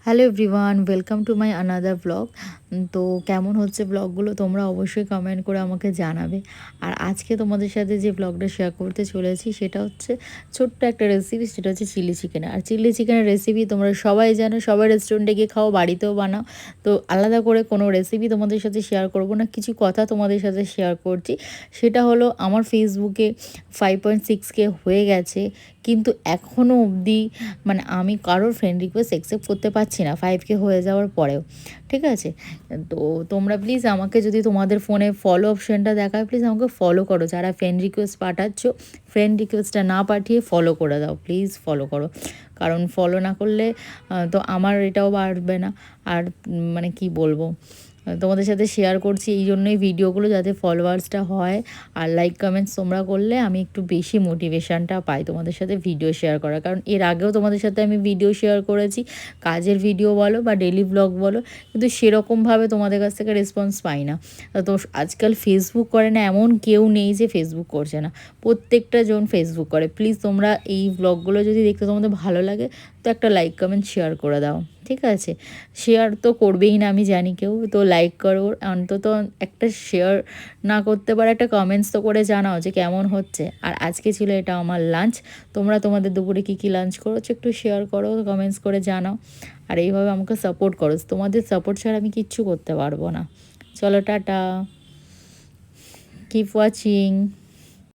Hello everyone, welcome to my another blog. তো কেমন হচ্ছে ব্লগগুলো তোমরা অবশ্যই কমেন্ট করে আমাকে জানাবে। আর আজকে তোমাদের সাথে যে ব্লগটা শেয়ার করতে চলেছি সেটা হচ্ছে ছোট্ট একটা রেসিপি, সেটা হচ্ছে চিলি চিকেন। আর চিলি চিকেনের রেসিপি তোমরা সবাই জানো, সবাই রেস্টুরেন্টে গিয়ে খাও, বাড়িতেও বানাও। তো আলাদা করে কোনো রেসিপি তোমাদের সাথে শেয়ার করব না, কিছু কথা তোমাদের সাথে শেয়ার করছি। সেটা হলো আমার ফেসবুকে 5.6K হয়ে গেছে, কিন্তু এখনও অবধি মানে আমি কারোর ফ্রেন্ড রিকোয়েস্ট অ্যাকসেপ্ট করতে পারছি না 5K হয়ে যাওয়ার পরেও। ঠিক আছে, তো তোমরা প্লিজ আমাকে, যদি তোমাদের ফোনে ফলো অপশানটা দেখায়, প্লিজ আমাকে ফলো করো। যারা ফ্রেন্ড রিকোয়েস্ট পাঠাচ্ছ, ফ্রেন্ড রিকোয়েস্টটা না পাঠিয়ে ফলো করে দাও, প্লিজ ফলো করো। কারণ ফলো না করলে তো আমার এটাও বাড়বে না। আর মানে কি বলবো, তোমাদের সাথে শেয়ার করছি এই জন্যই ভিডিওগুলো, যাতে ফলোয়ার্সটা হয়। আর লাইক কমেন্টস তোমরা করলে আমি একটু বেশি মোটিভেশনটা পাই তোমাদের সাথে ভিডিও শেয়ার করার। কারণ এর আগেও তোমাদের সাথে আমি ভিডিও শেয়ার করেছি, কাজের ভিডিও বলো বা ডেলি ব্লগ বলো, কিন্তু সেরকমভাবে তোমাদের কাছ থেকে রেসপন্স পাই না। তো আজকাল ফেসবুক করে না এমন কেউ নেই যে ফেসবুক করছে না, প্রত্যেকটা জন ফেসবুক করে। প্লিজ তোমরা এই ব্লগগুলো যদি দেখতে তোমাদের ভালো লাগে, তো একটা লাইক কমেন্ট শেয়ার করে দাও। ঠিক আছে, শেয়ার তো করবেই না আমি জানি কেউ, তো লাইক করো অন্তত। একটা শেয়ার না করতে পারে, একটা কমেন্টস তো করে জানাও যে কেমন হচ্ছে। আর আজকে ছিল এটা আমার লাঞ্চ। তোমরা তোমাদের দুপুরে কী কী লাঞ্চ করেছো একটু শেয়ার করো, কমেন্টস করে জানাও। আর এইভাবে আমাকে সাপোর্ট করো, তোমাদের সাপোর্ট ছাড়া আমি কিচ্ছু করতে পারবো না। চলো টাটা, কিপ ওয়াচিং।